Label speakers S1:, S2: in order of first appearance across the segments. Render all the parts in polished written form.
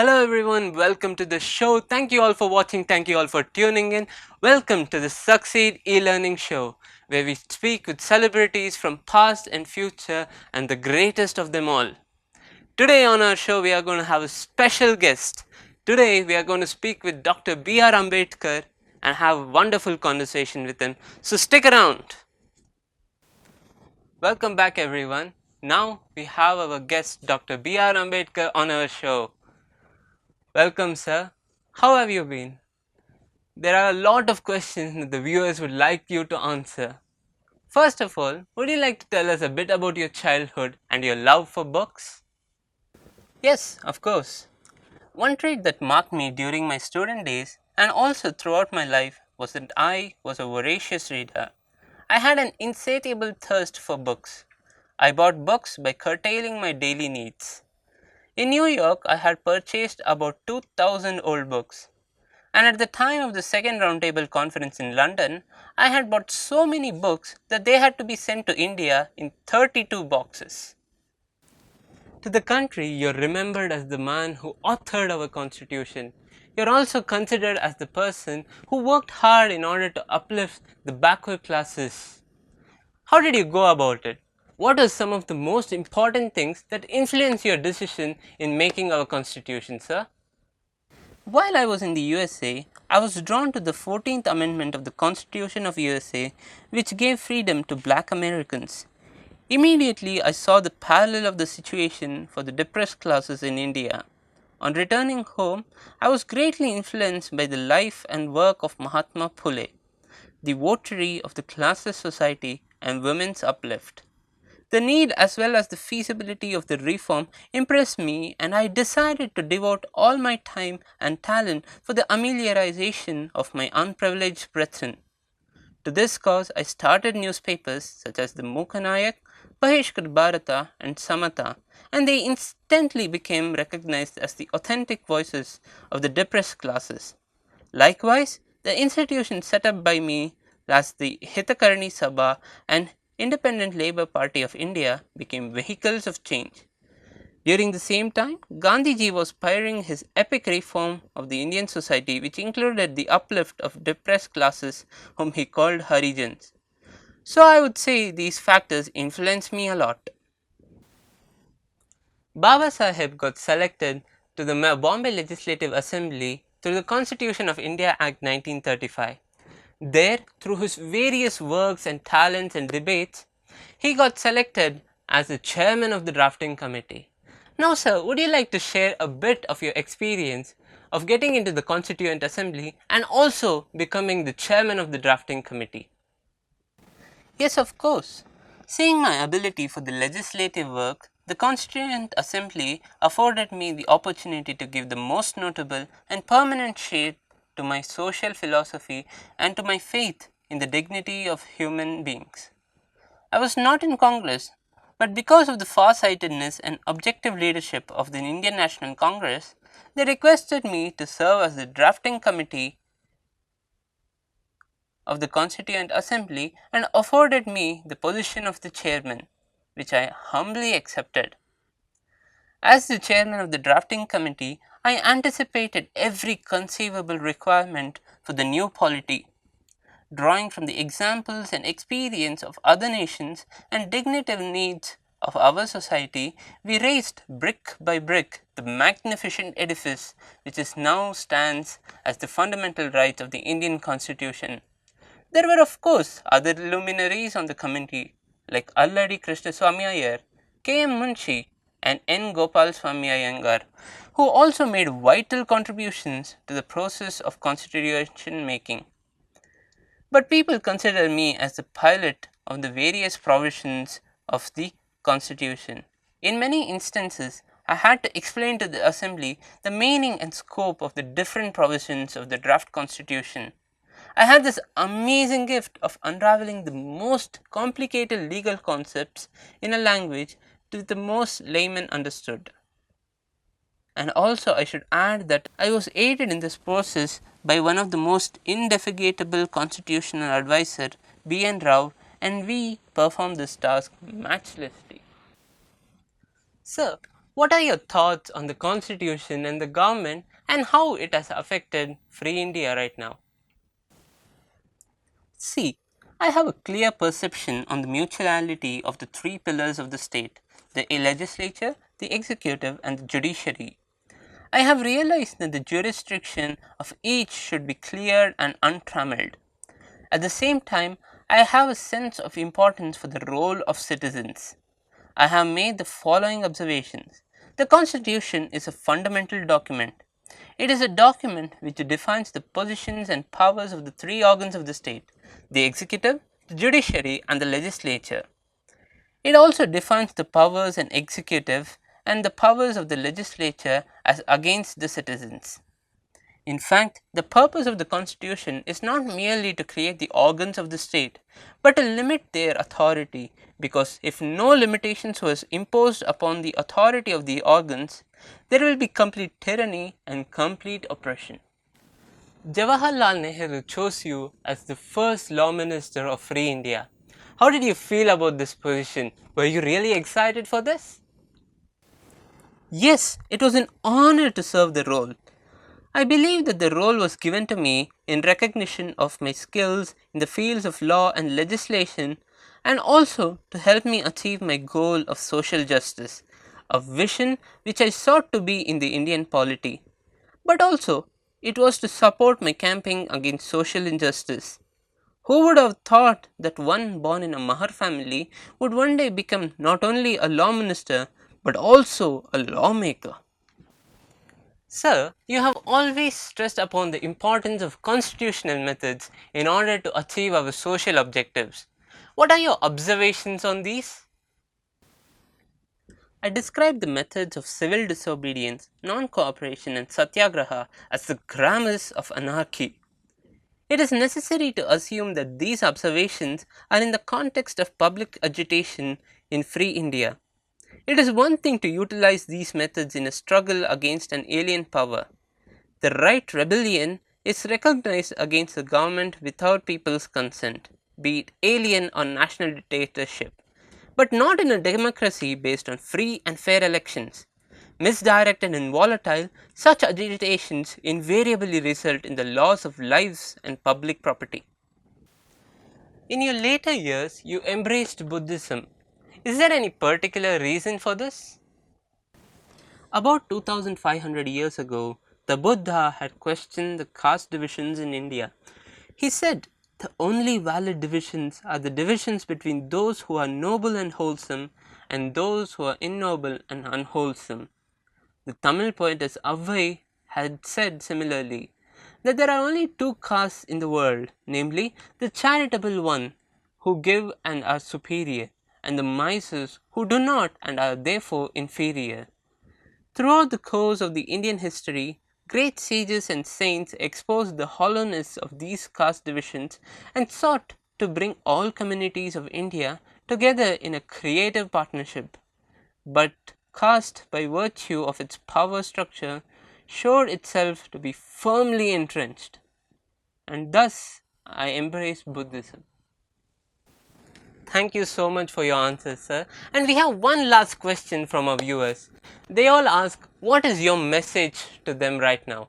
S1: Hello everyone, welcome to the show. Thank you all for watching, thank you all for tuning in. Welcome to the Succeed e-learning show, where we speak with celebrities from past and future and the greatest of them all. Today on our show we are going to have a special guest. Today we are going to speak with Dr. B.R. Ambedkar and have a wonderful conversation with him. So stick around. Welcome back everyone. Now we have our guest Dr. B.R. Ambedkar on our show. Welcome, sir. How have you been? There are a lot of questions that the viewers would like you to answer. First of all, would you like to tell us a bit about your childhood and your love for books? Yes, of course. One trait that marked me during my student days and also throughout my life was that I was a voracious reader. I had an insatiable thirst for books. I bought books by curtailing my daily needs. In New York, I had purchased about 2,000 old books. And at the time of the second roundtable conference in London, I had bought so many books that they had to be sent to India in 32 boxes. To the country, you're remembered as the man who authored our constitution. You're also considered as the person who worked hard in order to uplift the backward classes. How did you go about it? What are some of the most important things that influence your decision in making our constitution, sir? While I was in the USA, I was drawn to the 14th Amendment of the Constitution of USA, which gave freedom to black Americans. Immediately, I saw the parallel of the situation for the depressed classes in India. On returning home, I was greatly influenced by the life and work of Mahatma Phule, the votary of the classless society and women's uplift. The need as well as the feasibility of the reform impressed me, and I decided to devote all my time and talent for the amelioration of my unprivileged brethren. To this cause, I started newspapers such as the Mukanayak, Bahishkar Bharata, and Samata, and they instantly became recognized as the authentic voices of the depressed classes. Likewise, the institution set up by me as the Hitakarani Sabha and Independent Labour Party of India became vehicles of change. During the same time, Gandhiji was spurring his epic reform of the Indian society, which included the uplift of depressed classes whom he called Harijans. So I would say these factors influenced me a lot. Baba Saheb got selected to the Bombay Legislative Assembly through the Constitution of India Act 1935. There, through his various works and talents and debates, he got selected as the chairman of the drafting committee. Now, sir, would you like to share a bit of your experience of getting into the Constituent Assembly and also becoming the chairman of the drafting committee? Yes, of course. Seeing my ability for the legislative work, the Constituent Assembly afforded me the opportunity to give the most notable and permanent shade to my social philosophy and to my faith in the dignity of human beings. I was not in Congress, but because of the far-sightedness and objective leadership of the Indian National Congress, they requested me to serve as the drafting committee of the Constituent Assembly and afforded me the position of the chairman, which I humbly accepted. As the chairman of the drafting committee, I anticipated every conceivable requirement for the new polity. Drawing from the examples and experience of other nations and dignitative needs of our society, we raised brick by brick the magnificent edifice which is now stands as the fundamental rights of the Indian Constitution. There were of course other luminaries on the committee like Alladi Krishnaswamy Iyer, K. M. Munshi, and N. Gopalswamy Iyengar, who also made vital contributions to the process of constitution making. But people consider me as the pilot of the various provisions of the Constitution. In many instances, I had to explain to the Assembly the meaning and scope of the different provisions of the draft Constitution. I had this amazing gift of unraveling the most complicated legal concepts in a language that the most laymen understood. And also I should add that I was aided in this process by one of the most indefatigable constitutional advisor, B. N. Rao, and we performed this task matchlessly. Sir, What are your thoughts on the constitution and the government and how it has affected free India right now? See, I have a clear perception on the mutuality of the three pillars of the state: the legislature, the executive, and the judiciary. I have realized that the jurisdiction of each should be clear and untrammeled. At the same time, I have a sense of importance for the role of citizens. I have made the following observations. The Constitution is a fundamental document. It is a document which defines the positions and powers of the three organs of the state: the executive, the judiciary, and the legislature. It also defines the powers and executive and the powers of the legislature as against the citizens. In fact, the purpose of the Constitution is not merely to create the organs of the state, but to limit their authority, because if no limitations was imposed upon the authority of the organs, there will be complete tyranny and complete oppression. Jawaharlal Nehru chose you as the first Law Minister of Free India. How did you feel about this position? Were you really excited for this? Yes, it was an honor to serve the role. I believe that the role was given to me in recognition of my skills in the fields of law and legislation, and also to help me achieve my goal of social justice, a vision which I sought to be in the Indian polity. But also, it was to support my campaign against social injustice. Who would have thought that one born in a Mahar family would one day become not only a law minister but also a lawmaker? Sir, you have always stressed upon the importance of constitutional methods in order to achieve our social objectives. What are your observations on these? I describe the methods of civil disobedience, non cooperation, and satyagraha as the grammars of anarchy. It is necessary to assume that these observations are in the context of public agitation in free India. It is one thing to utilize these methods in a struggle against an alien power. The right rebellion is recognized against the government without people's consent, be it alien or national dictatorship, but not in a democracy based on free and fair elections. Misdirected and volatile, such agitations invariably result in the loss of lives and public property. In your later years, you embraced Buddhism. Is there any particular reason for this? About 2500 years ago, the Buddha had questioned the caste divisions in India. He said, "The only valid divisions are the divisions between those who are noble and wholesome and those who are ignoble and unwholesome." The Tamil poetess Avvai had said similarly that there are only two castes in the world, namely the charitable one who give and are superior, and the misers who do not and are therefore inferior. Throughout the course of the Indian history, great sages and saints exposed the hollowness of these caste divisions and sought to bring all communities of India together in a creative partnership. But caste, by virtue of its power structure, showed itself to be firmly entrenched, and thus I embraced Buddhism. Thank you so much for your answers, sir. And we have one last question from our viewers. They all ask, what is your message to them right now?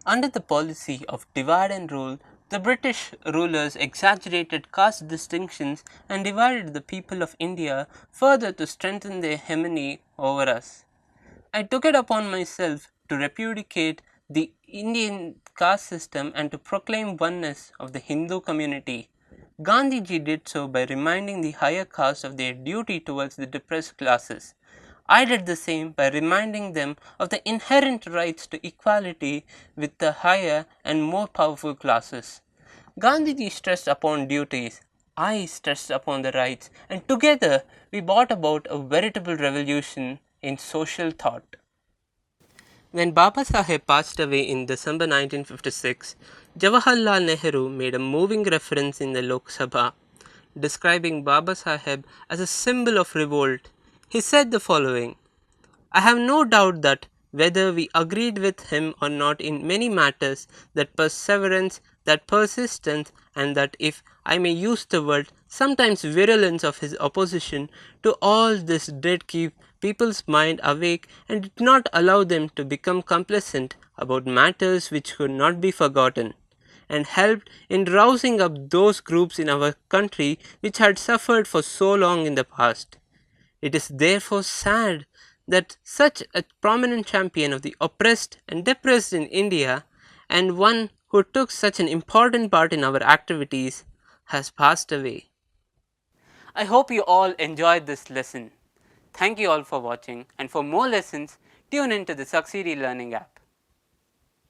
S1: Under the policy of divide and rule, the British rulers exaggerated caste distinctions and divided the people of India further to strengthen their hegemony over us. I took it upon myself to repudiate the Indian caste system and to proclaim oneness of the Hindu community. Gandhiji did so by reminding the higher castes of their duty towards the depressed classes. I did the same by reminding them of the inherent rights to equality with the higher and more powerful classes. Gandhiji stressed upon duties, I stressed upon the rights, and together we brought about a veritable revolution in social thought. When Baba Saheb passed away in December 1956, Jawaharlal Nehru made a moving reference in the Lok Sabha, describing Baba Saheb as a symbol of revolt. He said the following: "I have no doubt that, whether we agreed with him or not in many matters, that perseverance, that persistence, and that, if I may use the word, sometimes virulence of his opposition to all this did keep people's mind awake and did not allow them to become complacent about matters which could not be forgotten, and helped in rousing up those groups in our country which had suffered for so long in the past. It is therefore sad that such a prominent champion of the oppressed and depressed in India, and one who took such an important part in our activities, has passed away. I hope you all enjoyed this lesson. Thank you all for watching, and for more lessons, tune into the Succeed Learning app.